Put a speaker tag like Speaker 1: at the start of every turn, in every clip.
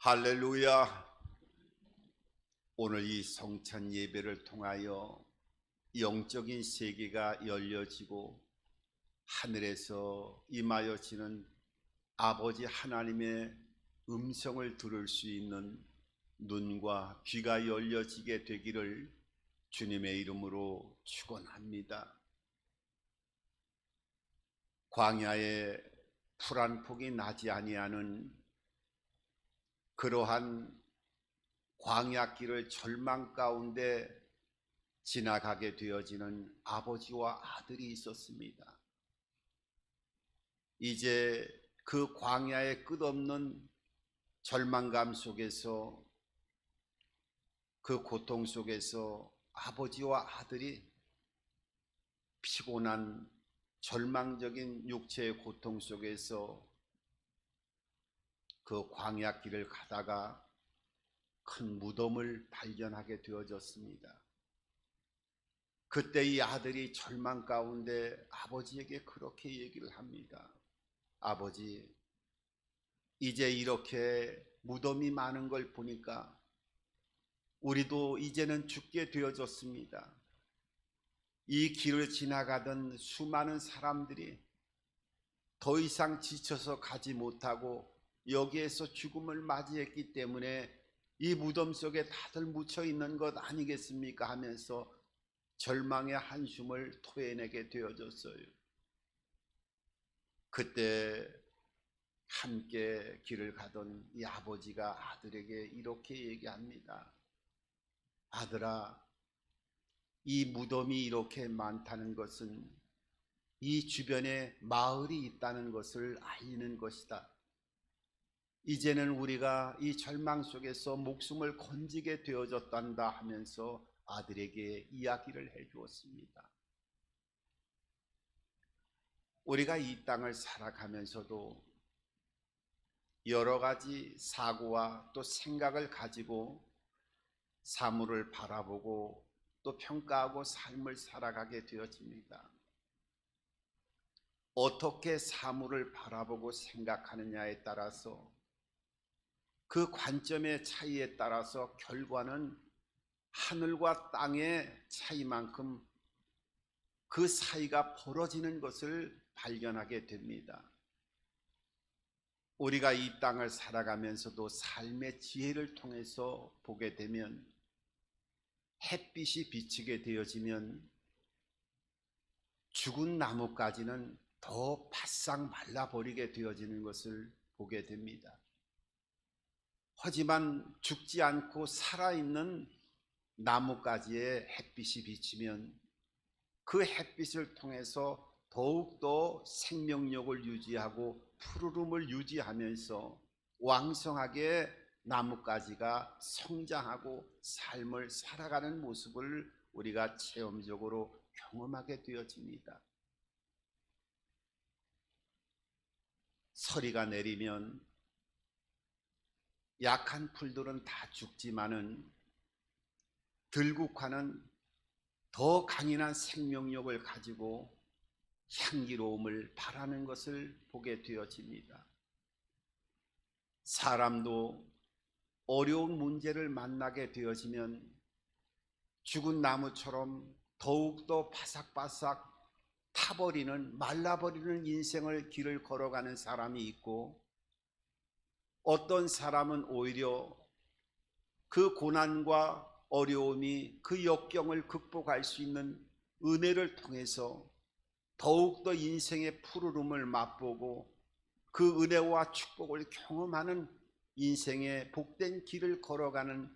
Speaker 1: 할렐루야. 오늘 이 성찬 예배를 통하여 영적인 세계가 열려지고 하늘에서 임하여지는 아버지 하나님의 음성을 들을 수 있는 눈과 귀가 열려지게 되기를 주님의 이름으로 축원합니다. 광야에 풀 한 폭이 나지 아니하는 그러한 광야길을 절망 가운데 지나가게 되어지는 아버지와 아들이 있었습니다. 이제 그 광야의 끝없는 절망감 속에서, 그 고통 속에서 아버지와 아들이 피곤한 절망적인 육체의 고통 속에서 그 광야길을 가다가 큰 무덤을 발견하게 되어졌습니다. 그때 이 아들이 절망 가운데 아버지에게 그렇게 얘기를 합니다. 아버지, 이제 이렇게 무덤이 많은 걸 보니까 우리도 이제는 죽게 되어졌습니다. 이 길을 지나가던 수많은 사람들이 더 이상 지쳐서 가지 못하고 여기에서 죽음을 맞이했기 때문에 이 무덤 속에 다들 묻혀 있는 것 아니겠습니까? 하면서 절망의 한숨을 토해내게 되어졌어요. 그때 함께 길을 가던 이 아버지가 아들에게 이렇게 얘기합니다. 아들아, 이 무덤이 이렇게 많다는 것은 이 주변에 마을이 있다는 것을 알리는 것이다. 이제는 우리가 이 절망 속에서 목숨을 건지게 되어졌단다 하면서 아들에게 이야기를 해 주었습니다. 우리가 이 땅을 살아가면서도 여러 가지 사고와 또 생각을 가지고 사물을 바라보고 또 평가하고 삶을 살아가게 되어집니다. 어떻게 사물을 바라보고 생각하느냐에 따라서, 그 관점의 차이에 따라서 결과는 하늘과 땅의 차이만큼 그 사이가 벌어지는 것을 발견하게 됩니다. 우리가 이 땅을 살아가면서도 삶의 지혜를 통해서 보게 되면, 햇빛이 비치게 되어지면 죽은 나무까지는 더 바싹 말라버리게 되어지는 것을 보게 됩니다. 하지만 죽지 않고 살아있는 나무가지에 햇빛이 비치면 그 햇빛을 통해서 더욱더 생명력을 유지하고 푸르름을 유지하면서 왕성하게 나무가지가 성장하고 삶을 살아가는 모습을 우리가 체험적으로 경험하게 되어집니다. 서리가 내리면 약한 풀들은 다 죽지만은 들국화는 더 강인한 생명력을 가지고 향기로움을 발하는 것을 보게 되어집니다. 사람도 어려운 문제를 만나게 되어지면 죽은 나무처럼 더욱더 바삭바삭 타버리는, 말라버리는 인생을 길을 걸어가는 사람이 있고, 어떤 사람은 오히려 그 고난과 어려움이, 그 역경을 극복할 수 있는 은혜를 통해서 더욱더 인생의 푸르름을 맛보고 그 은혜와 축복을 경험하는 인생의 복된 길을 걸어가는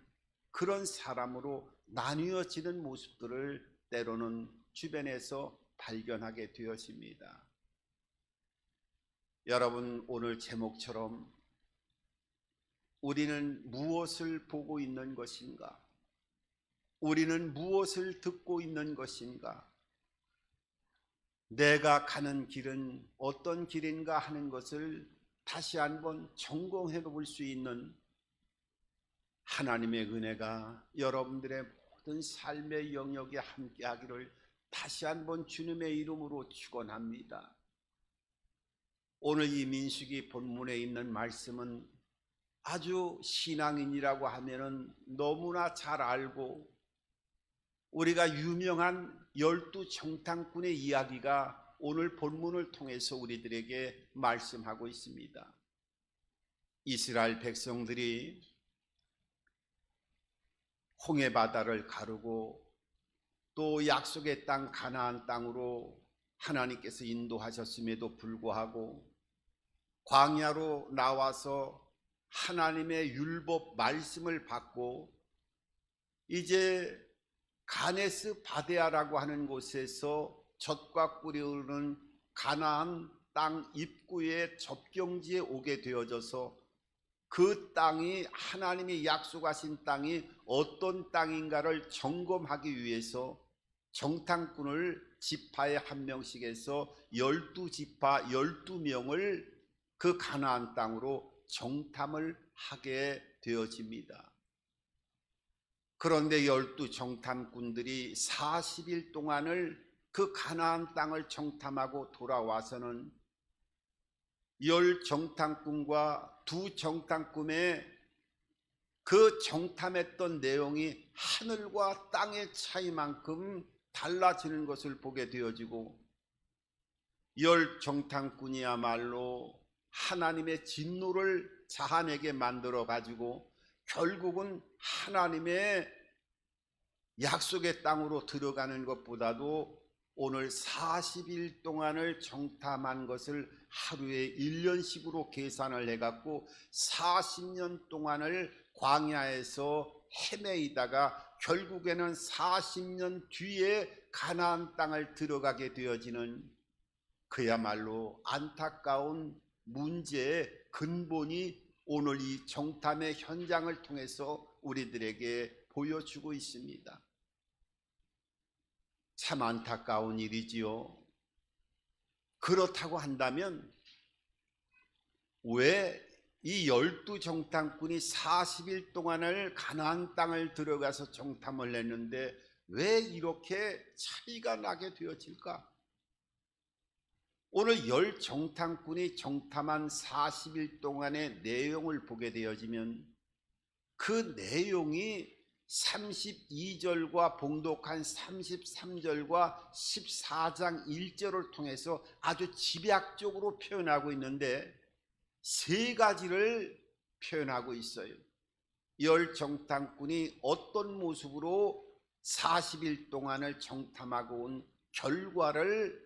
Speaker 1: 그런 사람으로 나뉘어지는 모습들을 때로는 주변에서 발견하게 되어집니다. 여러분, 오늘 제목처럼 우리는 무엇을 보고 있는 것인가? 우리는 무엇을 듣고 있는 것인가? 내가 가는 길은 어떤 길인가 하는 것을 다시 한번 점검해 볼 수 있는 하나님의 은혜가 여러분들의 모든 삶의 영역에 함께하기를 다시 한번 주님의 이름으로 축원합니다. 오늘 이 민수기 본문에 있는 말씀은 아주 신앙인이라고 하면은 너무나 잘 알고 우리가 유명한 12정탐꾼의 이야기가 오늘 본문을 통해서 우리들에게 말씀하고 있습니다. 이스라엘 백성들이 홍해바다를 가르고 또 약속의 땅 가나안 땅으로 하나님께서 인도하셨음에도 불구하고 광야로 나와서 하나님의 율법 말씀을 받고 이제 가네스 바데아라고 하는 곳에서 젖과 꿀이 흐르는 가나안 땅 입구의 접경지에 오게 되어져서 그 땅이 하나님이 약속하신 땅이 어떤 땅인가를 점검하기 위해서 정탐꾼을 지파에 한 명씩 해서 12지파 12명을 그 가나안 땅으로 정탐을 하게 되어집니다. 그런데 12정탐꾼들이 40일 동안을 그 가나안 땅을 정탐하고 돌아와서는 10정탐꾼과 2정탐꾼의 그 정탐했던 내용이 하늘과 땅의 차이만큼 달라지는 것을 보게 되어지고 10정탐꾼이야말로 하나님의 진노를 자아내게 만들어 가지고 결국은 하나님의 약속의 땅으로 들어가는 것보다도 오늘 40일 동안을 정탐한 것을 하루에 1년씩으로 계산을 해갖고 40년 동안을 광야에서 헤매이다가 결국에는 40년 뒤에 가나안 땅을 들어가게 되어지는 그야말로 안타까운 문제의 근본이 오늘 이 정탐의 현장을 통해서 우리들에게 보여주고 있습니다. 참 안타까운 일이지요. 그렇다고 한다면 왜 이 12정탐꾼이 40일 동안을 가나안 땅을 들어가서 정탐을 했는데 왜 이렇게 차이가 나게 되어질까? 오늘 10정탐꾼이 정탐한 40일 동안의 내용을 보게 되어지면 그 내용이 32절과 봉독한 33절과 14장 1절을 통해서 아주 집약적으로 표현하고 있는데 세 가지를 표현하고 있어요. 10정탐꾼이 어떤 모습으로 40일 동안을 정탐하고 온 결과를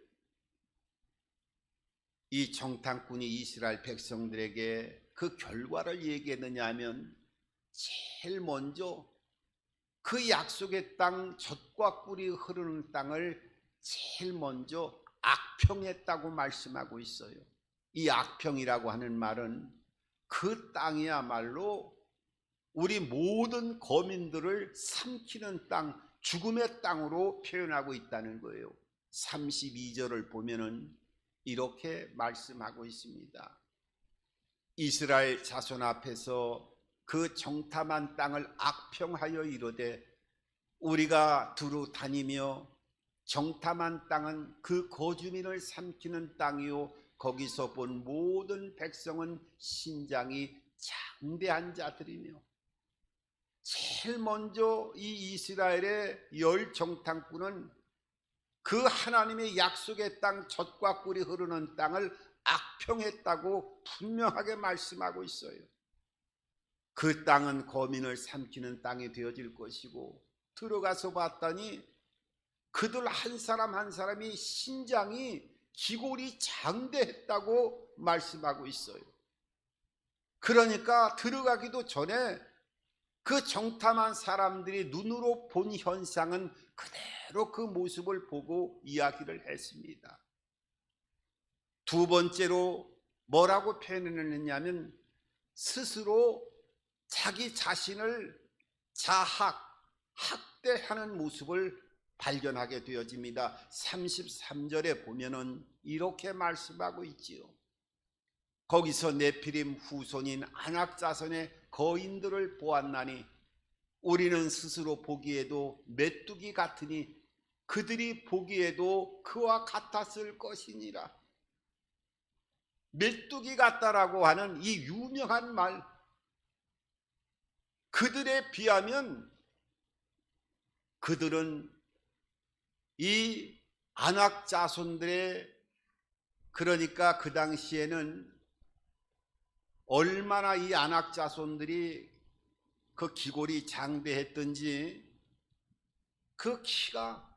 Speaker 1: 이 정탐꾼이 이스라엘 백성들에게 그 결과를 얘기했느냐 하면 제일 먼저 그 약속의 땅 젖과 꿀이 흐르는 땅을 제일 먼저 악평했다고 말씀하고 있어요. 이 악평이라고 하는 말은 그 땅이야말로 우리 모든 거민들을 삼키는 땅, 죽음의 땅으로 표현하고 있다는 거예요. 32절을 보면은 이렇게 말씀하고 있습니다. 이스라엘 자손 앞에서 그 정탐한 땅을 악평하여 이르되 우리가 두루 다니며 정탐한 땅은 그 거주민을 삼키는 땅이요 거기서 본 모든 백성은 신장이 장대한 자들이며 제일 먼저 이 이스라엘의 10정탐꾼은 그 하나님의 약속의 땅 젖과 꿀이 흐르는 땅을 악평했다고 분명하게 말씀하고 있어요. 그 땅은 거민을 삼키는 땅이 되어질 것이고 들어가서 봤더니 그들 한 사람 한 사람이 신장이 기골이 장대했다고 말씀하고 있어요. 그러니까 들어가기도 전에 그 정탐한 사람들이 눈으로 본 현상은 그대로 그 모습을 보고 이야기를 했습니다. 두 번째로 뭐라고 표현했느냐면 스스로 자기 자신을 학대하는 모습을 발견하게 되어집니다. 33절에 보면은 이렇게 말씀하고 있지요. 거기서 네피림 후손인 아낙 자손의 거인들을 보았나니 우리는 스스로 보기에도 메뚜기 같으니 그들이 보기에도 그와 같았을 것이니라. 메뚜기 같다라고 하는 이 유명한 말, 그들에 비하면 그들은 이 안악 자손들의, 그러니까 그 당시에는 얼마나 이 안악 자손들이 그 기골이 장대했던지 그 키가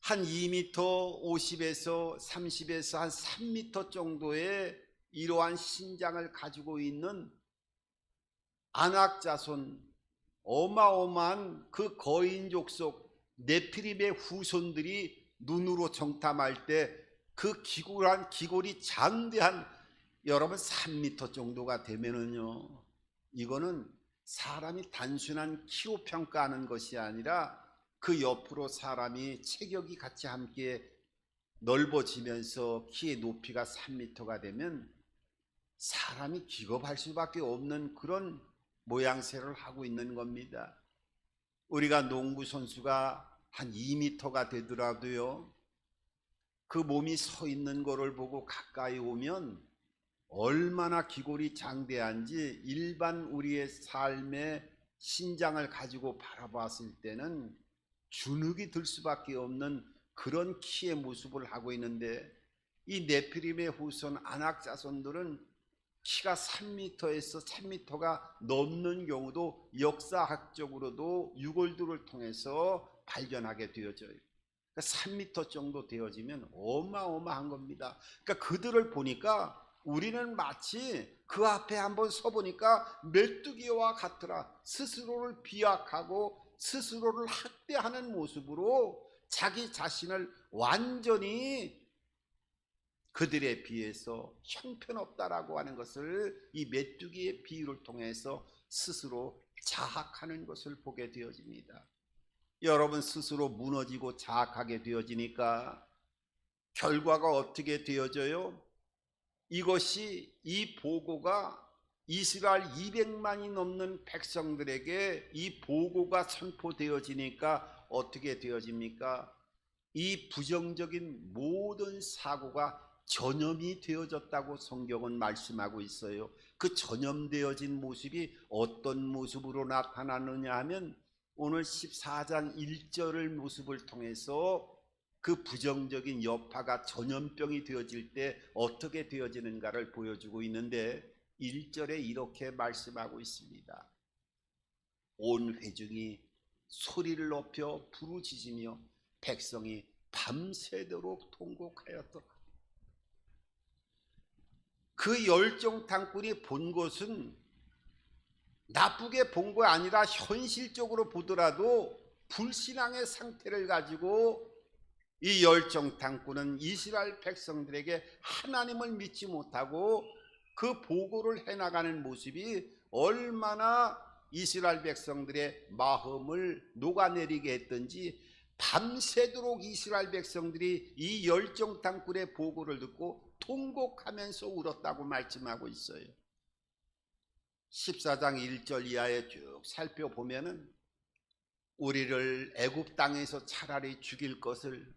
Speaker 1: 한 2m 50에서 30에서 한 3m 정도의 이러한 신장을 가지고 있는 안악 자손, 어마어마한 그 거인족 속 네피림의 후손들이 눈으로 정탐할 때 그 기골이 장대한, 여러분 3m 정도가 되면은요, 이거는 사람이 단순한 키로 평가하는 것이 아니라 그 옆으로 사람이 체격이 같이 함께 넓어지면서 키의 높이가 3m가 되면 사람이 기겁할 수밖에 없는 그런 모양새를 하고 있는 겁니다. 우리가 농구 선수가 한 2m가 되더라도요, 그 몸이 서 있는 거를 보고 가까이 오면 얼마나 기골이 장대한지 일반 우리의 삶의 신장을 가지고 바라봤을 때는 주눅이 들 수밖에 없는 그런 키의 모습을 하고 있는데, 이 네피림의 후손 안악 자손들은 키가 3m에서 3m가 넘는 경우도 역사학적으로도 유골들을 통해서 발견하게 되어져요. 3m 정도 되어지면 어마어마한 겁니다. 그러니까 그들을 보니까 우리는 마치 그 앞에 한번 서보니까 메뚜기와 같더라. 스스로를 비약하고 스스로를 학대하는 모습으로 자기 자신을 완전히 그들에 비해서 형편없다라고 하는 것을 이 메뚜기의 비유를 통해서 스스로 자학하는 것을 보게 되어집니다. 여러분, 스스로 무너지고 자학하게 되어지니까 결과가 어떻게 되어져요? 이것이, 이 보고가 이스라엘 200만이 넘는 백성들에게 이 보고가 선포되어지니까 어떻게 되어집니까? 이 부정적인 모든 사고가 전염이 되어졌다고 성경은 말씀하고 있어요. 그 전염되어진 모습이 어떤 모습으로 나타나느냐 하면 오늘 14장 1절의 모습을 통해서 그 부정적인 여파가 전염병이 되어질 때 어떻게 되어지는가를 보여주고 있는데, 1절에 이렇게 말씀하고 있습니다. 온 회중이 소리를 높여 부르짖으며 백성이 밤새도록 통곡하였더라. 그 열정탕꾼이 본 것은 나쁘게 본 거 아니라 현실적으로 보더라도 불신앙의 상태를 가지고 이 열정탕꾼은 이스라엘 백성들에게 하나님을 믿지 못하고 그 보고를 해나가는 모습이 얼마나 이스라엘 백성들의 마음을 녹아내리게 했던지, 밤새도록 이스라엘 백성들이 이 열정탕꾼의 보고를 듣고 통곡하면서 울었다고 말씀하고 있어요. 14장 1절 이하에 쭉 살펴보면은 우리를 애굽 땅에서 차라리 죽일 것을,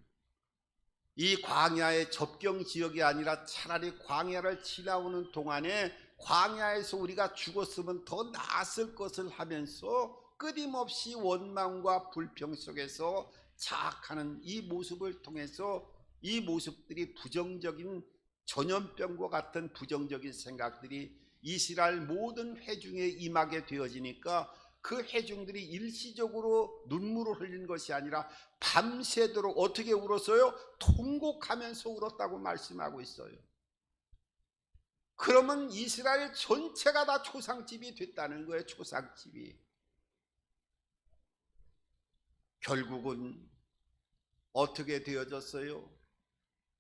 Speaker 1: 이 광야의 접경 지역이 아니라 차라리 광야를 지나오는 동안에 광야에서 우리가 죽었으면 더 나았을 것을 하면서 끊임없이 원망과 불평 속에서 자학하는 이 모습을 통해서 이 모습들이 부정적인 전염병과 같은 부정적인 생각들이 이스라엘 모든 회중에 임하게 되어지니까 그 회중들이 일시적으로 눈물을 흘린 것이 아니라 밤새도록 어떻게 울었어요? 통곡하면서 울었다고 말씀하고 있어요. 그러면 이스라엘 전체가 다 초상집이 됐다는 거예요. 초상집이. 결국은 어떻게 되어졌어요?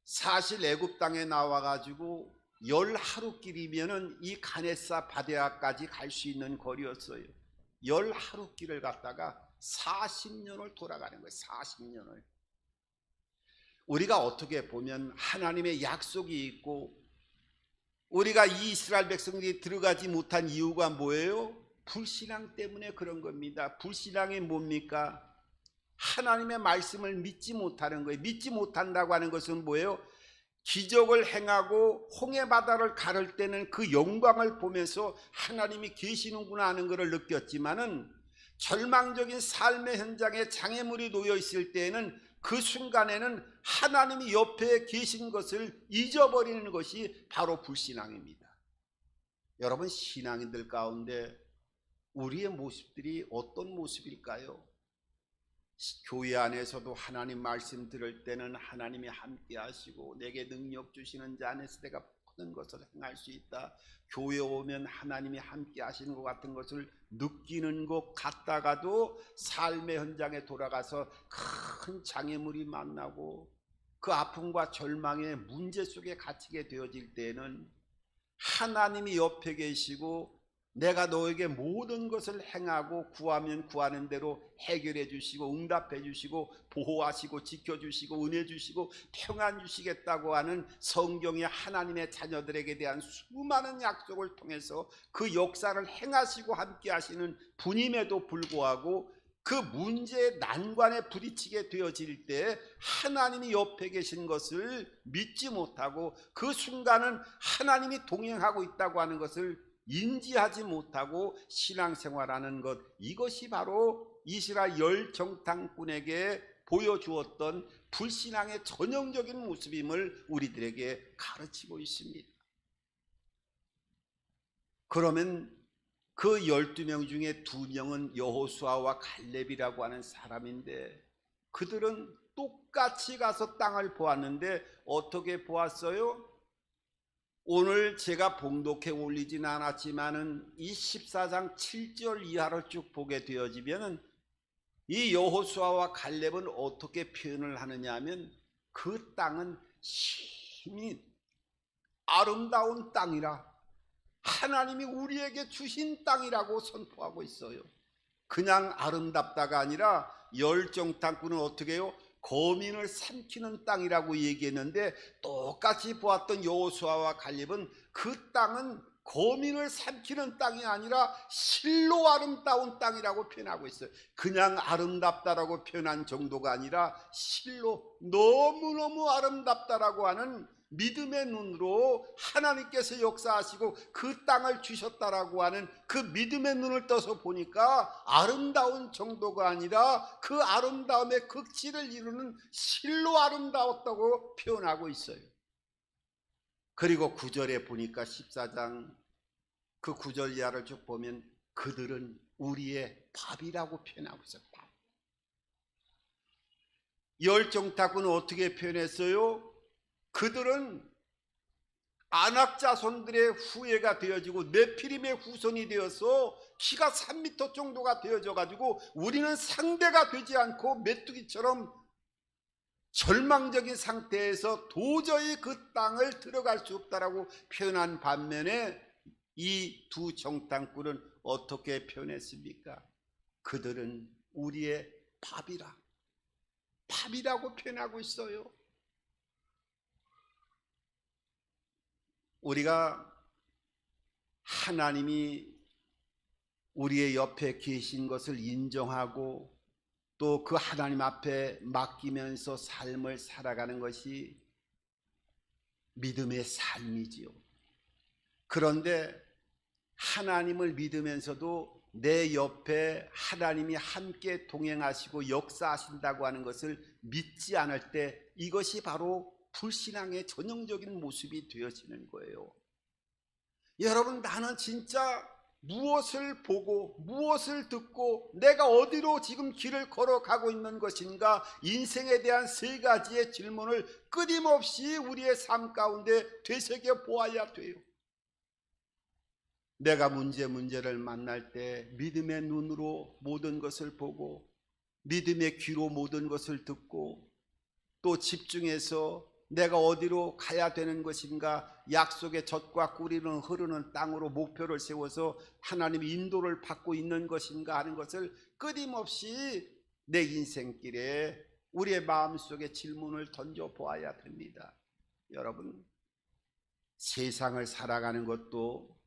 Speaker 1: 사실 애굽 땅에 나와가지고 10하루길이면은 이 가네사 바데아까지 갈 수 있는 거리였어요. 10하루길을 갔다가 40년을 돌아가는 거예요. 40년을. 우리가 어떻게 보면 하나님의 약속이 있고 우리가 이 이스라엘 백성들이 들어가지 못한 이유가 뭐예요? 불신앙 때문에 그런 겁니다. 불신앙이 뭡니까? 하나님의 말씀을 믿지 못하는 거예요. 믿지 못한다고 하는 것은 뭐예요? 기적을 행하고 홍해 바다를 가를 때는 그 영광을 보면서 하나님이 계시는구나 하는 것을 느꼈지만은 절망적인 삶의 현장에 장애물이 놓여 있을 때에는 그 순간에는 하나님이 옆에 계신 것을 잊어버리는 것이 바로 불신앙입니다. 여러분, 신앙인들 가운데 우리의 모습들이 어떤 모습일까요? 교회 안에서도 하나님 말씀 들을 때는 하나님이 함께 하시고 내게 능력 주시는 자 안에서 내가 모든 것을 행할 수 있다. 교회 오면 하나님이 함께 하시는 것 같은 것을 느끼는 것 같다가도 삶의 현장에 돌아가서 큰 장애물이 만나고 그 아픔과 절망의 문제 속에 갇히게 되어질 때는 하나님이 옆에 계시고 내가 너에게 모든 것을 행하고 구하면 구하는 대로 해결해 주시고 응답해 주시고 보호하시고 지켜주시고 은혜 주시고 평안 주시겠다고 하는 성경의 하나님의 자녀들에게 대한 수많은 약속을 통해서 그 역사를 행하시고 함께 하시는 분임에도 불구하고 그 문제의 난관에 부딪히게 되어질 때 하나님이 옆에 계신 것을 믿지 못하고 그 순간은 하나님이 동행하고 있다고 하는 것을 인지하지 못하고 신앙생활하는 것, 이것이 바로 이스라엘 열 정탐꾼에게 보여주었던 불신앙의 전형적인 모습임을 우리들에게 가르치고 있습니다. 그러면 그 12명 중에 2명은 여호수아와 갈렙이라고 하는 사람인데 그들은 똑같이 가서 땅을 보았는데 어떻게 보았어요? 오늘 제가 봉독해 올리진 않았지만은 이 14장 7절 이하를 쭉 보게 되어지면은 이 여호수아와 갈렙은 어떻게 표현을 하느냐 하면 그 땅은 심히 아름다운 땅이라 하나님이 우리에게 주신 땅이라고 선포하고 있어요. 그냥 아름답다가 아니라 열정탐꾼은 어떻게 해요? 거민을 삼키는 땅이라고 얘기했는데 똑같이 보았던 여호수아와 갈렙은 그 땅은 거민을 삼키는 땅이 아니라 실로 아름다운 땅이라고 표현하고 있어요. 그냥 아름답다라고 표현한 정도가 아니라 실로 너무너무 아름답다라고 하는 믿음의 눈으로 하나님께서 역사하시고 그 땅을 주셨다라고 하는 그 믿음의 눈을 떠서 보니까 아름다운 정도가 아니라 그 아름다움의 극치를 이루는 실로 아름다웠다고 표현하고 있어요. 그리고 9절에 보니까 14장 그 9절 이하를 쭉 보면 그들은 우리의 밥이라고 표현하고 있어요. 밥. 열정탐꾼은 어떻게 표현했어요? 그들은 아낙 자손들의 후예가 되어지고 네피림의 후손이 되어서 키가 3m 정도가 되어져 가지고 우리는 상대가 되지 않고 메뚜기처럼 절망적인 상태에서 도저히 그 땅을 들어갈 수 없다라고 표현한 반면에 이 두 정탐꾼은 어떻게 표현했습니까? 그들은 우리의 밥이라, 밥이라고 표현하고 있어요. 우리가 하나님이 우리의 옆에 계신 것을 인정하고 또 그 하나님 앞에 맡기면서 삶을 살아가는 것이 믿음의 삶이지요. 그런데 하나님을 믿으면서도 내 옆에 하나님이 함께 동행하시고 역사하신다고 하는 것을 믿지 않을 때 이것이 바로 불신앙의 전형적인 모습이 되어지는 거예요. 여러분, 나는 진짜 무엇을 보고 무엇을 듣고 내가 어디로 지금 길을 걸어가고 있는 것인가, 인생에 대한 3가지의 질문을 끊임없이 우리의 삶 가운데 되새겨 보아야 돼요. 내가 문제를 만날 때 믿음의 눈으로 모든 것을 보고 믿음의 귀로 모든 것을 듣고 또 집중해서 내가 어디로 가야 되는 것인가, 약속의 젖과 꿀이는 흐르는 땅으로 목표를 세워서 하나님의 인도를 받고 있는 것인가 하는 것을 끊임없이 내 인생길에 우리의 마음속에 질문을 던져보아야 됩니다. 여러분, 세상을 살아가는 것도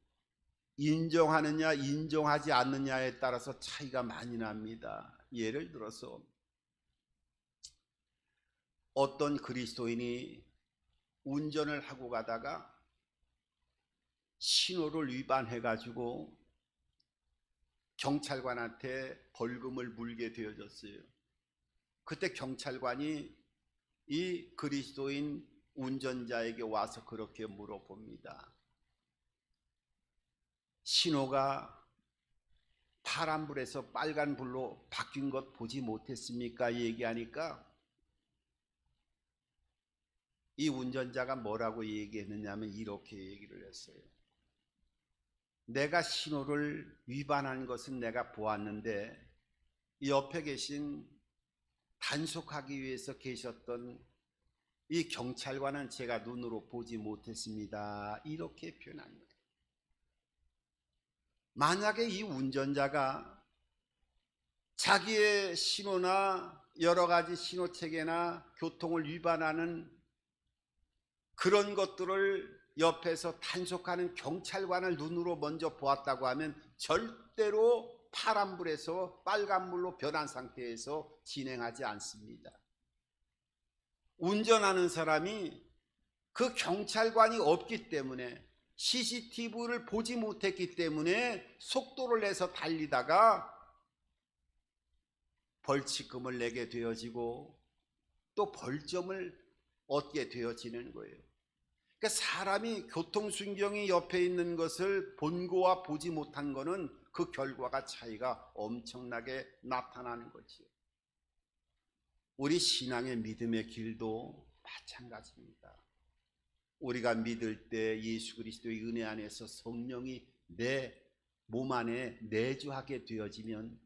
Speaker 1: 인정하느냐 인정하지 않느냐에 따라서 차이가 많이 납니다. 예를 들어서 어떤 그리스도인이 운전을 하고 가다가 신호를 위반해 가지고 경찰관한테 벌금을 물게 되어졌어요. 그때 경찰관이 이 그리스도인 운전자에게 와서 그렇게 물어봅니다. 신호가 파란불에서 빨간불로 바뀐 것 보지 못했습니까? 얘기하니까 이 운전자가 뭐라고 얘기했느냐면 이렇게 얘기를 했어요. 내가 신호를 위반한 것은 내가 보았는데 옆에 계신 단속하기 위해서 계셨던 이 경찰관은 제가 눈으로 보지 못했습니다. 이렇게 표현한 거예요. 만약에 이 운전자가 자기의 신호나 여러 가지 신호체계나 교통을 위반하는 그런 것들을 옆에서 단속하는 경찰관을 눈으로 먼저 보았다고 하면 절대로 파란불에서 빨간불로 변한 상태에서 진행하지 않습니다. 운전하는 사람이 그 경찰관이 없기 때문에 CCTV를 보지 못했기 때문에 속도를 내서 달리다가 벌칙금을 내게 되어지고 또 벌점을 얻게 되어지는 거예요. 그러니까 사람이 교통순경이 옆에 있는 것을 본 거와 보지 못한 거는 그 결과가 차이가 엄청나게 나타나는 거지요. 우리 신앙의 믿음의 길도 마찬가지입니다. 우리가 믿을 때 예수 그리스도의 은혜 안에서 성령이 내 몸 안에 내주하게 되어지면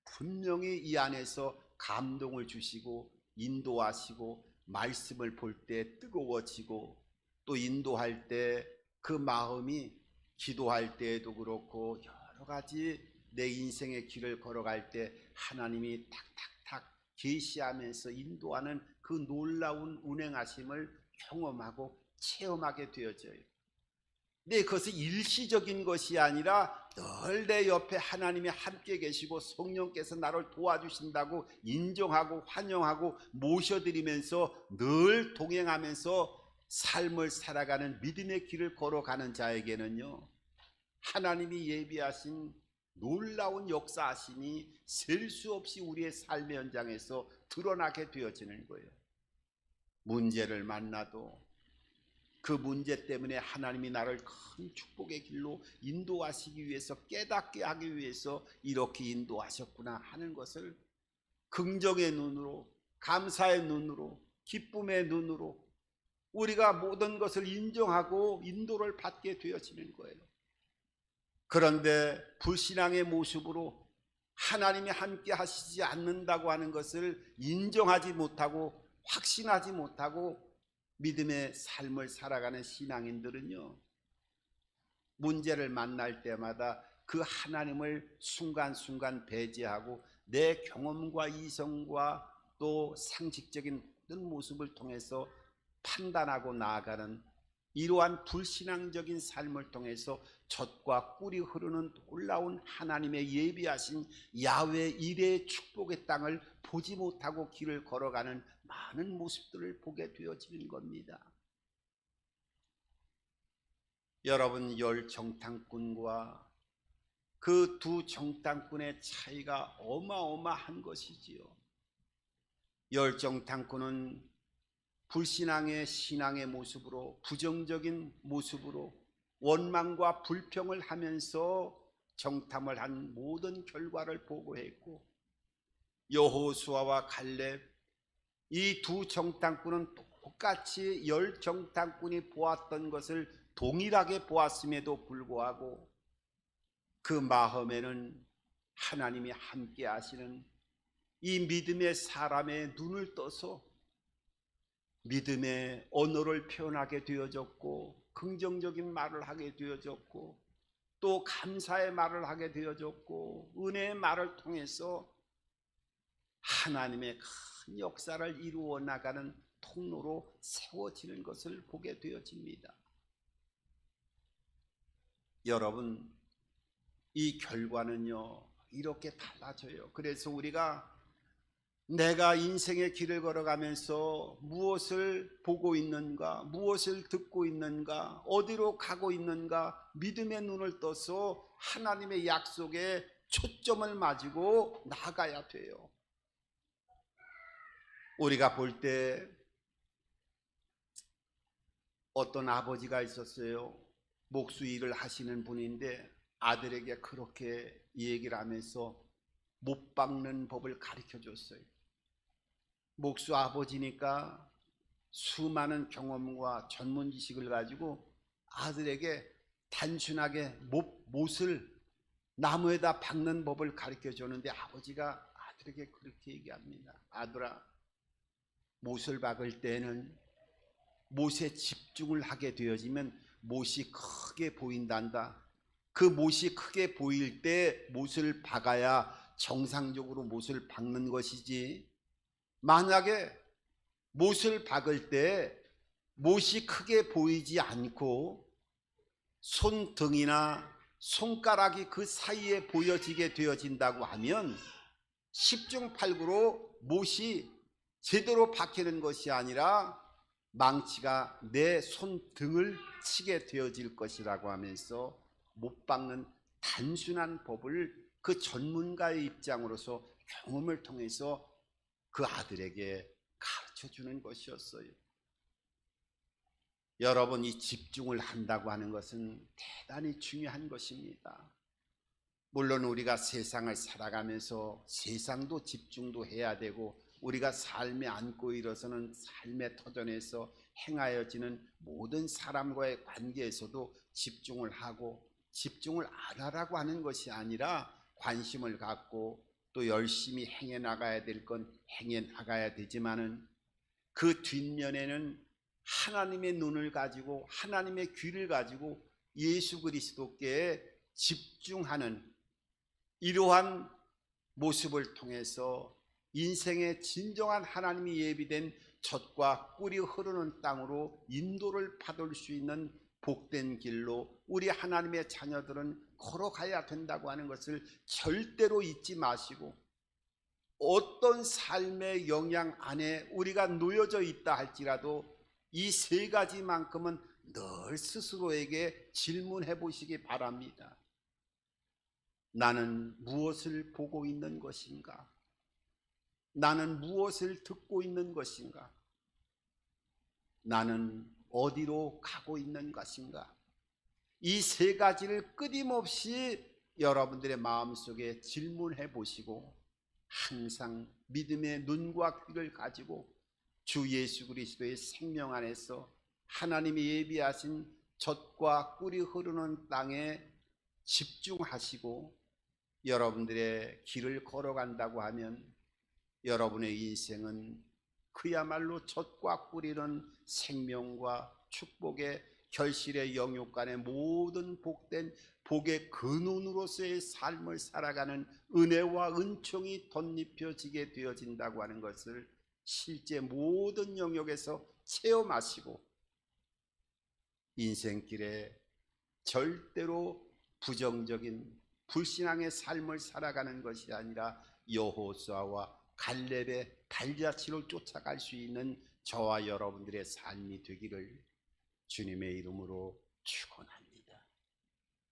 Speaker 1: 분명히 이 안에서 감동을 주시고 인도하시고 말씀을 볼 때 뜨거워지고 또 인도할 때 그 마음이 기도할 때에도 그렇고 여러 가지 내 인생의 길을 걸어갈 때 하나님이 탁탁탁 계시하면서 인도하는 그 놀라운 운행하심을 경험하고 체험하게 되어져요. 근데 그것은 일시적인 것이 아니라 늘 내 옆에 하나님이 함께 계시고 성령께서 나를 도와주신다고 인정하고 환영하고 모셔드리면서 늘 동행하면서 삶을 살아가는 믿음의 길을 걸어가는 자에게는요, 하나님이 예비하신 놀라운 역사하심이 셀 수 없이 우리의 삶의 현장에서 드러나게 되어지는 거예요. 문제를 만나도 그 문제 때문에 하나님이 나를 큰 축복의 길로 인도하시기 위해서, 깨닫게 하기 위해서 이렇게 인도하셨구나 하는 것을 긍정의 눈으로, 감사의 눈으로, 기쁨의 눈으로 우리가 모든 것을 인정하고 인도를 받게 되어지는 거예요. 그런데 불신앙의 모습으로 하나님이 함께 하시지 않는다고 하는 것을 인정하지 못하고 확신하지 못하고 믿음의 삶을 살아가는 신앙인들은요, 문제를 만날 때마다 그 하나님을 순간순간 배제하고 내 경험과 이성과 또 상식적인 모든 모습을 통해서 판단하고 나아가는 이러한 불신앙적인 삶을 통해서 젖과 꿀이 흐르는 놀라운 하나님의 예비하신 야훼 일의 축복의 땅을 보지 못하고 길을 걸어가는 많은 모습들을 보게 되어지는 겁니다. 여러분, 열 정탐꾼과 그 두 정탐꾼의 차이가 어마어마한 것이지요. 열 정탐꾼은 불신앙의 신앙의 모습으로, 부정적인 모습으로 원망과 불평을 하면서 정탐을 한 모든 결과를 보고했고, 여호수아와 갈렙 이 두 정탐꾼은 똑같이 열 정탐꾼이 보았던 것을 동일하게 보았음에도 불구하고 그 마음에는 하나님이 함께 하시는 이 믿음의 사람의 눈을 떠서 믿음의 언어를 표현하게 되어졌고, 긍정적인 말을 하게 되어졌고, 또 감사의 말을 하게 되어졌고, 은혜의 말을 통해서 하나님의 큰 역사를 이루어 나가는 통로로 세워지는 것을 보게 되어집니다. 여러분, 이 결과는요 이렇게 달라져요. 그래서 우리가 내가 인생의 길을 걸어가면서 무엇을 보고 있는가, 무엇을 듣고 있는가, 어디로 가고 있는가, 믿음의 눈을 떠서 하나님의 약속에 초점을 맞추고 나아가야 돼요. 우리가 볼 때 어떤 아버지가 있었어요. 목수 일을 하시는 분인데 아들에게 그렇게 얘기를 하면서 못 박는 법을 가르쳐 줬어요. 목수 아버지니까 수많은 경험과 전문 지식을 가지고 아들에게 단순하게 못을 나무에다 박는 법을 가르쳐 줬는데 아버지가 아들에게 그렇게 얘기합니다. 아들아, 못을 박을 때는 못에 집중을 하게 되어지면 못이 크게 보인단다. 그 못이 크게 보일 때 못을 박아야 정상적으로 못을 박는 것이지, 만약에 못을 박을 때 못이 크게 보이지 않고 손등이나 손가락이 그 사이에 보여지게 되어진다고 하면 10중 8구로 못이 제대로 박히는 것이 아니라 망치가 내 손등을 치게 되어질 것이라고 하면서 못 박는 단순한 법을 그 전문가의 입장으로서 경험을 통해서 그 아들에게 가르쳐 주는 것이었어요. 여러분, 이 집중을 한다고 하는 것은 대단히 중요한 것입니다. 물론 우리가 세상을 살아가면서 세상도 집중도 해야 되고, 우리가 삶에 안고 일어서는 삶의 터전에서 행하여지는 모든 사람과의 관계에서도 집중을 하고, 집중을 안 하라고 하는 것이 아니라 관심을 갖고 또 열심히 행해 나가야 될 건 행해 나가야 되지만은 그 뒷면에는 하나님의 눈을 가지고 하나님의 귀를 가지고 예수 그리스도께 집중하는 이러한 모습을 통해서 인생의 진정한 하나님이 예비된 젖과 꿀이 흐르는 땅으로 인도를 받을 수 있는 복된 길로 우리 하나님의 자녀들은 걸어가야 된다고 하는 것을 절대로 잊지 마시고, 어떤 삶의 영향 안에 우리가 놓여져 있다 할지라도 이 세 가지만큼은 늘 스스로에게 질문해 보시기 바랍니다. 나는 무엇을 보고 있는 것인가? 나는 무엇을 듣고 있는 것인가? 나는 어디로 가고 있는 것인가? 이 세 가지를 끊임없이 여러분들의 마음속에 질문해 보시고, 항상 믿음의 눈과 귀를 가지고 주 예수 그리스도의 생명 안에서 하나님이 예비하신 젖과 꿀이 흐르는 땅에 집중하시고 여러분들의 길을 걸어간다고 하면 여러분의 인생은 그야말로 젖과 꿀이는 생명과 축복의 결실의 영육 간의 모든 복된 복의 근원으로서의 삶을 살아가는 은혜와 은총이 덧입혀지게 되어진다고 하는 것을 실제 모든 영역에서 체험하시고 인생길에 절대로 부정적인 불신앙의 삶을 살아가는 것이 아니라 여호수아와 갈렙의 발자취를 쫓아갈 수 있는 저와 여러분들의 삶이 되기를 주님의 이름으로 축원합니다.